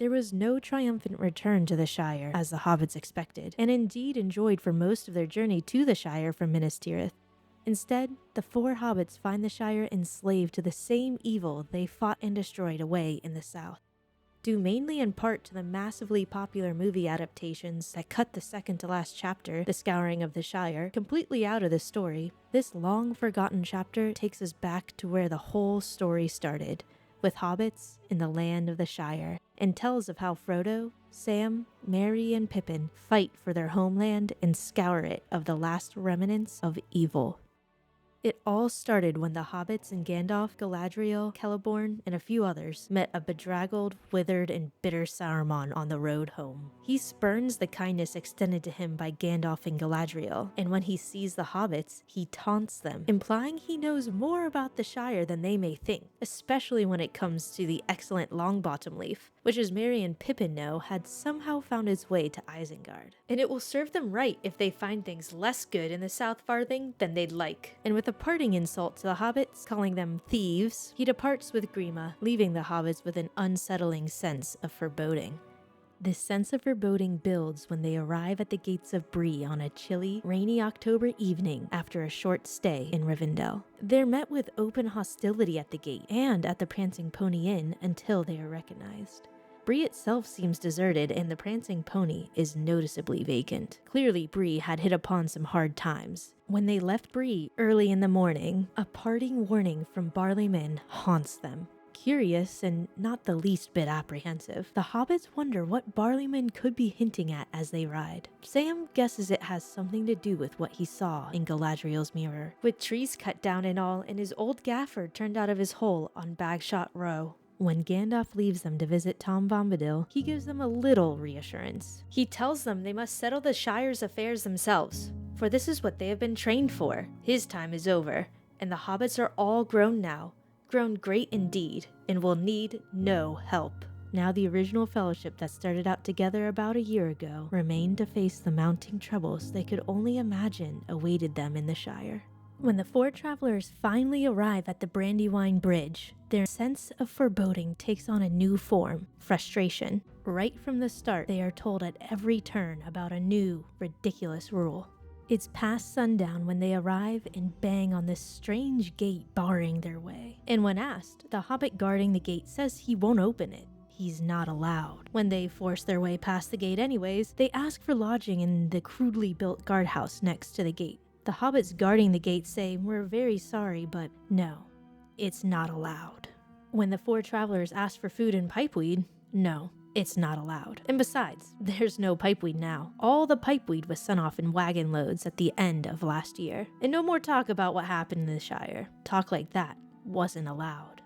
There was no triumphant return to the Shire, as the hobbits expected, and indeed enjoyed for most of their journey to the Shire from Minas Tirith. Instead, the 4 hobbits find the Shire enslaved to the same evil they fought and destroyed away in the south. Due mainly in part to the massively popular movie adaptations that cut the second-to-last chapter, The Scouring of the Shire, completely out of the story, this long-forgotten chapter takes us back to where the whole story started, with hobbits in the land of the Shire, and tells of how Frodo, Sam, Merry, and Pippin fight for their homeland and scour it of the last remnants of evil. It all started when the hobbits and Gandalf, Galadriel, Celeborn, and a few others met a bedraggled, withered, and bitter Saruman on the road home. He spurns the kindness extended to him by Gandalf and Galadriel, and when he sees the hobbits, he taunts them, implying he knows more about the Shire than they may think, especially when it comes to the excellent Longbottom Leaf, which as Merry and Pippin know had somehow found its way to Isengard. And it will serve them right if they find things less good in the South Farthing than they'd like. And with a parting insult to the hobbits, calling them thieves, he departs with Grima, leaving the hobbits with an unsettling sense of foreboding. This sense of foreboding builds when they arrive at the gates of Bree on a chilly, rainy October evening after a short stay in Rivendell. They're met with open hostility at the gate and at the Prancing Pony Inn until they are recognized. Bree itself seems deserted and the Prancing Pony is noticeably vacant. Clearly Bree had hit upon some hard times. When they left Bree early in the morning, a parting warning from Barleyman haunts them. Curious and not the least bit apprehensive, the hobbits wonder what Barleyman could be hinting at as they ride. Sam guesses it has something to do with what he saw in Galadriel's mirror, with trees cut down and all, and his old gaffer turned out of his hole on Bagshot Row. When Gandalf leaves them to visit Tom Bombadil, he gives them a little reassurance. He tells them they must settle the Shire's affairs themselves, for this is what they have been trained for. His time is over, and the hobbits are all grown now, grown great indeed, and will need no help. Now the original fellowship that started out together about a year ago remained to face the mounting troubles they could only imagine awaited them in the Shire. When the 4 travelers finally arrive at the Brandywine Bridge, their sense of foreboding takes on a new form, frustration. Right from the start, they are told at every turn about a new, ridiculous rule. It's past sundown when they arrive and bang on this strange gate barring their way. And when asked, the hobbit guarding the gate says he won't open it. He's not allowed. When they force their way past the gate anyways, they ask for lodging in the crudely built guardhouse next to the gate. The hobbits guarding the gate say, "We're very sorry, but no, it's not allowed." When the 4 travelers ask for food and pipeweed, no, it's not allowed. And besides, there's no pipeweed now. All the pipeweed was sent off in wagon loads at the end of last year. And no more talk about what happened in the Shire. Talk like that wasn't allowed.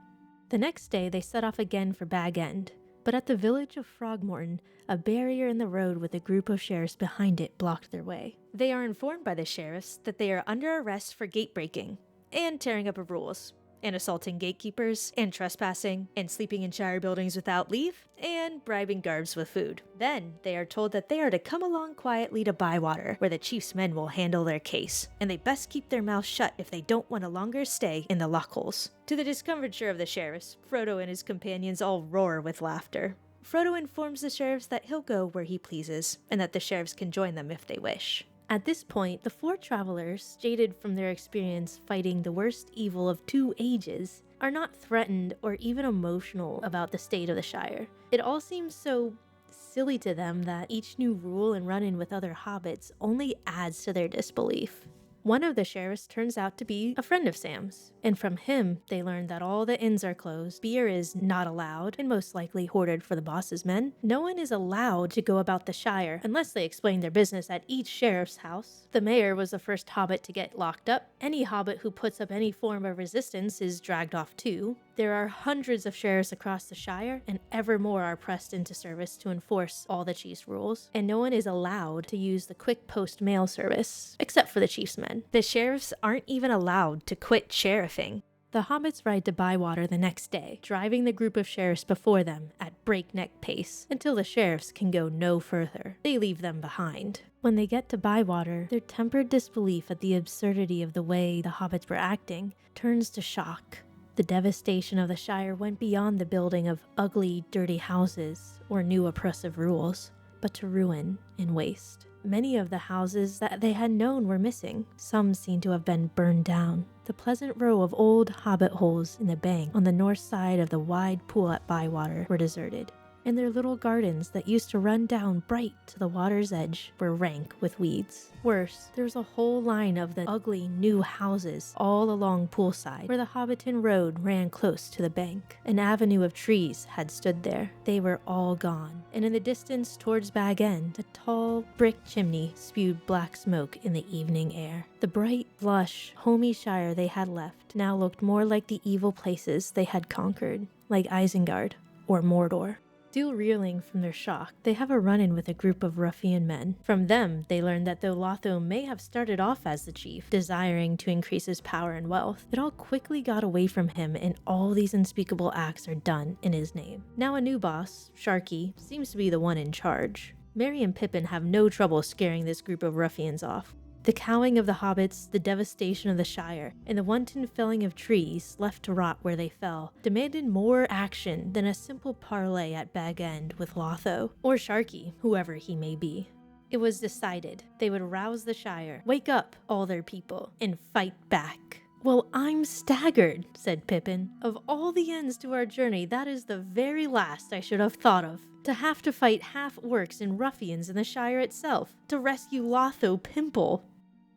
The next day, they set off again for Bag End. But at the village of Frogmorton, a barrier in the road with a group of sheriffs behind it blocked their way. They are informed by the sheriffs that they are under arrest for gate breaking, and tearing up of rules, and assaulting gatekeepers, and trespassing, and sleeping in Shire buildings without leave, and bribing guards with food. Then they are told that they are to come along quietly to Bywater, where the chief's men will handle their case, and they best keep their mouths shut if they don't want a longer stay in the lockholes. To the discomfiture of the sheriffs, Frodo and his companions all roar with laughter. Frodo informs the sheriffs that he'll go where he pleases, and that the sheriffs can join them if they wish. At this point, the 4 travelers, jaded from their experience fighting the worst evil of 2 ages, are not threatened or even emotional about the state of the Shire. It all seems so silly to them that each new rule and run-in with other hobbits only adds to their disbelief. One of the sheriffs turns out to be a friend of Sam's, and from him they learn that all the inns are closed, beer is not allowed, and most likely hoarded for the boss's men. No one is allowed to go about the Shire unless they explain their business at each sheriff's house. The mayor was the first hobbit to get locked up. Any hobbit who puts up any form of resistance is dragged off too. There are hundreds of sheriffs across the Shire, and ever more are pressed into service to enforce all the chief's rules, and no one is allowed to use the quick post mail service, except for the chief's men. The sheriffs aren't even allowed to quit sheriffing. The hobbits ride to Bywater the next day, driving the group of sheriffs before them at breakneck pace, until the sheriffs can go no further. They leave them behind. When they get to Bywater, their tempered disbelief at the absurdity of the way the hobbits were acting turns to shock. The devastation of the Shire went beyond the building of ugly, dirty houses or new oppressive rules, but to ruin and waste. Many of the houses that they had known were missing. Some seemed to have been burned down. The pleasant row of old hobbit holes in the bank on the north side of the wide pool at Bywater were deserted, and their little gardens that used to run down bright to the water's edge were rank with weeds. Worse, there was a whole line of the ugly new houses all along poolside where the Hobbiton Road ran close to the bank. An avenue of trees had stood there. They were all gone, and in the distance towards Bag End, a tall brick chimney spewed black smoke in the evening air. The bright, lush, homey Shire they had left now looked more like the evil places they had conquered, like Isengard or Mordor. Still reeling from their shock, they have a run-in with a group of ruffian men. From them, they learn that though Lotho may have started off as the chief, desiring to increase his power and wealth, it all quickly got away from him and all these unspeakable acts are done in his name. Now a new boss, Sharkey, seems to be the one in charge. Merry and Pippin have no trouble scaring this group of ruffians off. The cowing of the hobbits, the devastation of the Shire, and the wanton felling of trees left to rot where they fell demanded more action than a simple parley at Bag End with Lotho, or Sharkey, whoever he may be. It was decided they would rouse the Shire, wake up all their people, and fight back. "Well, I'm staggered," said Pippin. "Of all the ends to our journey, that is the very last I should have thought of. To have to fight half-orcs and ruffians in the Shire itself, to rescue Lotho Pimple."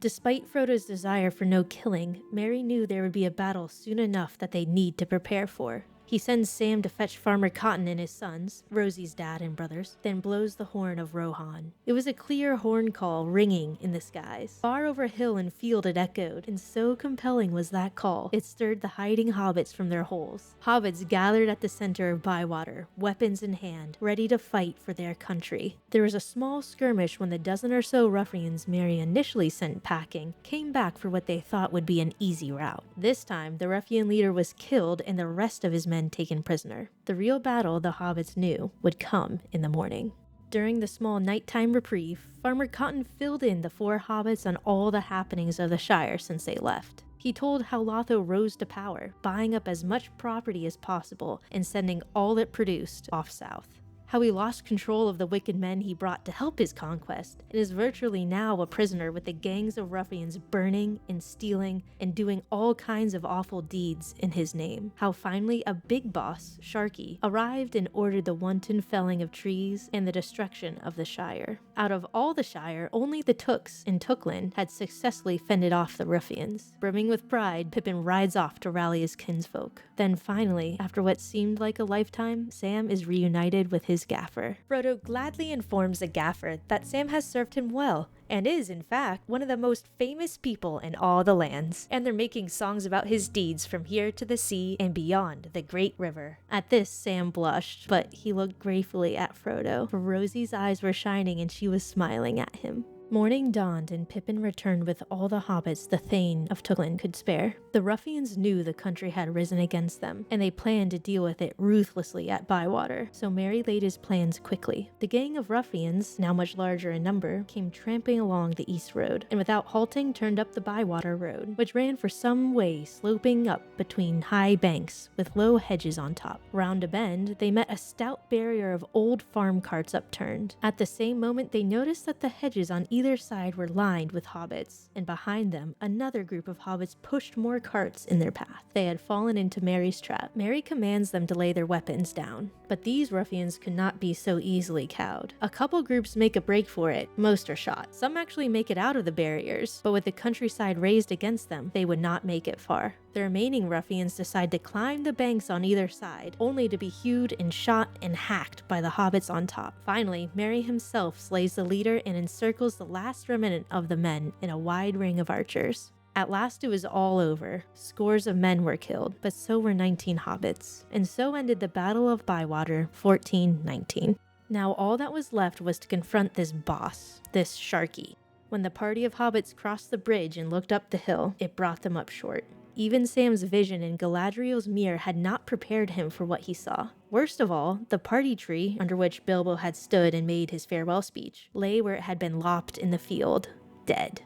Despite Frodo's desire for no killing, Merry knew there would be a battle soon enough that they'd need to prepare for. He sends Sam to fetch Farmer Cotton and his sons, Rosie's dad and brothers, then blows the horn of Rohan. It was a clear horn call ringing in the skies. Far over hill and field it echoed, and so compelling was that call, it stirred the hiding hobbits from their holes. Hobbits gathered at the center of Bywater, weapons in hand, ready to fight for their country. There was a small skirmish when the dozen or so ruffians Merry initially sent packing came back for what they thought would be an easy rout. This time, the ruffian leader was killed and the rest of his men taken prisoner. The real battle the hobbits knew would come in the morning. During the small nighttime reprieve, Farmer Cotton filled in the four hobbits on all the happenings of the Shire since they left. He told how Lotho rose to power, buying up as much property as possible and sending all it produced off south. How he lost control of the wicked men he brought to help his conquest, and is virtually now a prisoner with the gangs of ruffians burning and stealing and doing all kinds of awful deeds in his name. How finally a big boss, Sharkey, arrived and ordered the wanton felling of trees and the destruction of the Shire. Out of all the Shire, only the Tooks in Tooklin had successfully fended off the ruffians. Brimming with pride, Pippin rides off to rally his kinsfolk. Then finally, after what seemed like a lifetime, Sam is reunited with his gaffer. Frodo gladly informs the gaffer that Sam has served him well, and is, in fact, one of the most famous people in all the lands, and they're making songs about his deeds from here to the sea and beyond the great river. At this, Sam blushed, but he looked gratefully at Frodo, for Rosie's eyes were shining and she was smiling at him. Morning dawned and Pippin returned with all the hobbits the Thane of Tooklin could spare. The ruffians knew the country had risen against them, and they planned to deal with it ruthlessly at Bywater, so Merry laid his plans quickly. The gang of ruffians, now much larger in number, came tramping along the east road, and without halting turned up the Bywater road, which ran for some way sloping up between high banks with low hedges on top. Round a bend, they met a stout barrier of old farm carts upturned. At the same moment, they noticed that the hedges on either side were lined with hobbits, and behind them, another group of hobbits pushed more carts in their path. They had fallen into Merry's trap. Merry commands them to lay their weapons down, but these ruffians could not be so easily cowed. A couple groups make a break for it, most are shot. Some actually make it out of the barriers, but with the countryside raised against them, they would not make it far. The remaining ruffians decide to climb the banks on either side, only to be hewed and shot and hacked by the hobbits on top. Finally, Merry himself slays the leader and encircles the last remnant of the men in a wide ring of archers. At last it was all over. Scores of men were killed, but so were 19 hobbits. And so ended the Battle of Bywater, 1419. Now all that was left was to confront this boss, this Sharkey. When the party of hobbits crossed the bridge and looked up the hill, it brought them up short. Even Sam's vision in Galadriel's mirror had not prepared him for what he saw. Worst of all, the party tree, under which Bilbo had stood and made his farewell speech, lay where it had been lopped in the field, dead.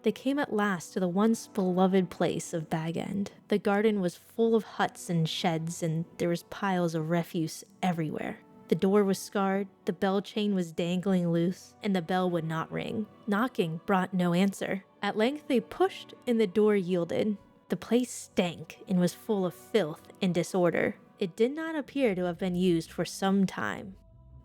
They came at last to the once beloved place of Bag End. The garden was full of huts and sheds, and there was piles of refuse everywhere. The door was scarred, the bell chain was dangling loose, and the bell would not ring. Knocking brought no answer. At length they pushed, and the door yielded. The place stank and was full of filth and disorder. It did not appear to have been used for some time.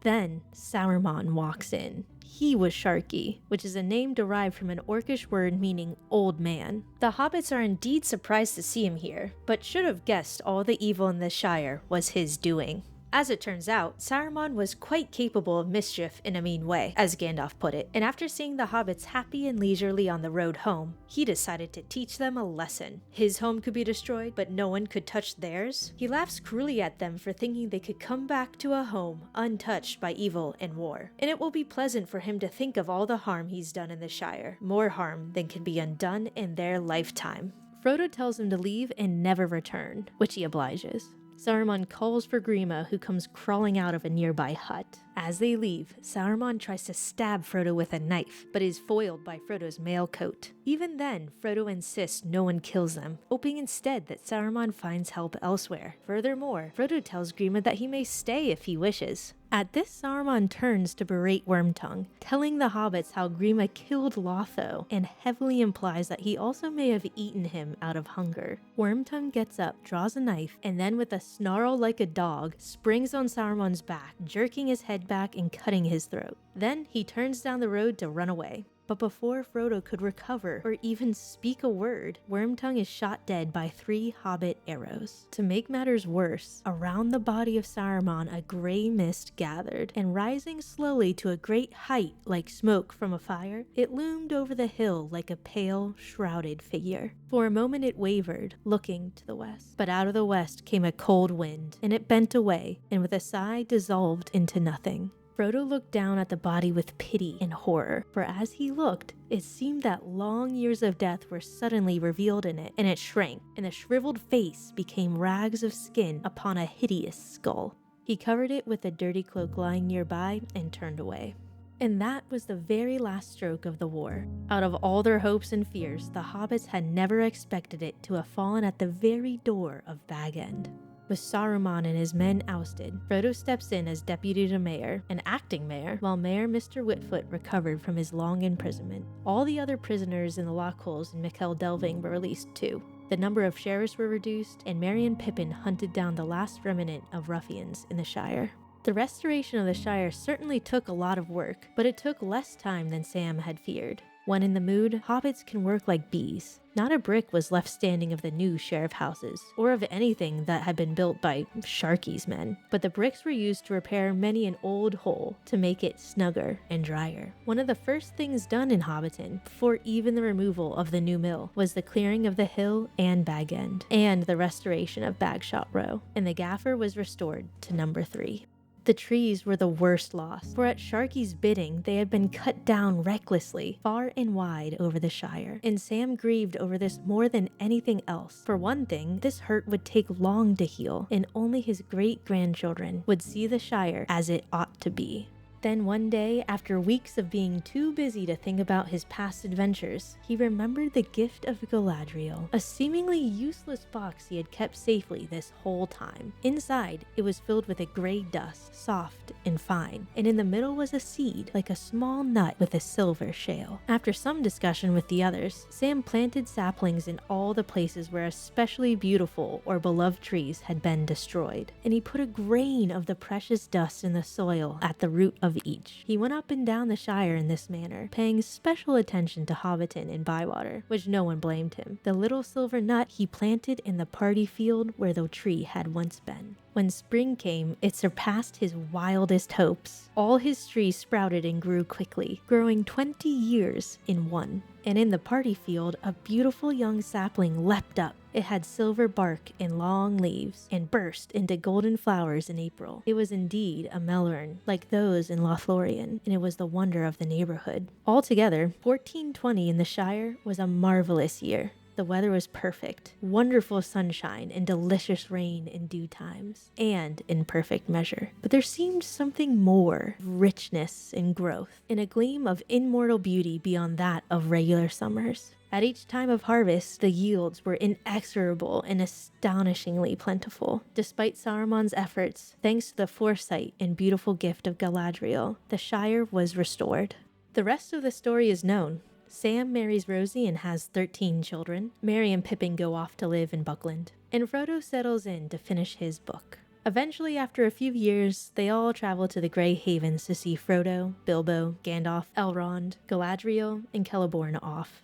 Then Saruman walks in. He was Sharkey, which is a name derived from an Orcish word meaning old man. The hobbits are indeed surprised to see him here, but should have guessed all the evil in the Shire was his doing. As it turns out, Saruman was quite capable of mischief in a mean way, as Gandalf put it, and after seeing the hobbits happy and leisurely on the road home, he decided to teach them a lesson. His home could be destroyed, but no one could touch theirs. He laughs cruelly at them for thinking they could come back to a home untouched by evil and war. And it will be pleasant for him to think of all the harm he's done in the Shire, more harm than can be undone in their lifetime. Frodo tells him to leave and never return, which he obliges. Saruman calls for Grima, who comes crawling out of a nearby hut. As they leave, Saruman tries to stab Frodo with a knife, but is foiled by Frodo's mail coat. Even then, Frodo insists no one kills them, hoping instead that Saruman finds help elsewhere. Furthermore, Frodo tells Grima that he may stay if he wishes. At this, Saruman turns to berate Wormtongue, telling the hobbits how Grima killed Lotho, and heavily implies that he also may have eaten him out of hunger. Wormtongue gets up, draws a knife, and then with a snarl like a dog, springs on Saruman's back, jerking his head back and cutting his throat. Then he turns down the road to run away. But before Frodo could recover or even speak a word, Wormtongue is shot dead by 3 hobbit arrows. To make matters worse, around the body of Saruman a gray mist gathered, and rising slowly to a great height like smoke from a fire, it loomed over the hill like a pale, shrouded figure. For a moment it wavered, looking to the west. But out of the west came a cold wind, and it bent away, and with a sigh dissolved into nothing. Frodo looked down at the body with pity and horror, for as he looked, it seemed that long years of death were suddenly revealed in it, and it shrank, and the shriveled face became rags of skin upon a hideous skull. He covered it with a dirty cloak lying nearby and turned away. And that was the very last stroke of the war. Out of all their hopes and fears, the hobbits had never expected it to have fallen at the very door of Bag End. With Saruman and his men ousted, Frodo steps in as deputy to mayor, an acting mayor, while Mayor Mr. Whitfoot recovered from his long imprisonment. All the other prisoners in the Lockholes and Mikkel Delving were released too. The number of sheriffs were reduced, and Merry and Pippin hunted down the last remnant of ruffians in the Shire. The restoration of the Shire certainly took a lot of work, but it took less time than Sam had feared. When in the mood, hobbits can work like bees. Not a brick was left standing of the new sheriff houses, or of anything that had been built by Sharkey's men, but the bricks were used to repair many an old hole to make it snugger and drier. One of the first things done in Hobbiton, before even the removal of the new mill, was the clearing of the hill and Bag End, and the restoration of Bagshot Row, and the gaffer was restored to number 3. The trees were the worst loss, for at Sharkey's bidding they had been cut down recklessly, far and wide over the Shire, and Sam grieved over this more than anything else. For one thing, this hurt would take long to heal, and only his great-grandchildren would see the Shire as it ought to be. Then one day, after weeks of being too busy to think about his past adventures, he remembered the gift of Galadriel, a seemingly useless box he had kept safely this whole time. Inside, it was filled with a gray dust, soft and fine, and in the middle was a seed, like a small nut with a silver shale. After some discussion with the others, Sam planted saplings in all the places where especially beautiful or beloved trees had been destroyed, and he put a grain of the precious dust in the soil at the root of each. He went up and down the Shire in this manner, paying special attention to Hobbiton and Bywater, which no one blamed him. The little silver nut he planted in the party field where the tree had once been. When spring came, it surpassed his wildest hopes. All his trees sprouted and grew quickly, growing 20 years in one. And in the party field, a beautiful young sapling leapt up. It had silver bark and long leaves, and burst into golden flowers in April. It was indeed a melurn, like those in Lothlorien, and it was the wonder of the neighborhood. Altogether, 1420 in the Shire was a marvelous year. the weather was perfect. Wonderful sunshine and delicious rain in due times, and in perfect measure. But there seemed something more, richness and growth, and a gleam of immortal beauty beyond that of regular summers. At each time of harvest, the yields were inexorable and astonishingly plentiful. Despite Saruman's efforts, thanks to the foresight and beautiful gift of Galadriel, the Shire was restored. The rest of the story is known. Sam marries Rosie and has 13 children. Merry and Pippin go off to live in Buckland, and Frodo settles in to finish his book. Eventually, after a few years, they all travel to the Grey Havens to see Frodo, Bilbo, Gandalf, Elrond, Galadriel, and Celeborn off.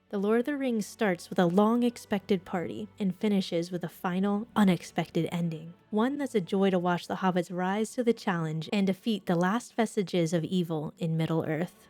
The Lord of the Rings starts with a long-expected party and finishes with a final, unexpected ending. One that's a joy to watch the hobbits rise to the challenge and defeat the last vestiges of evil in Middle-earth.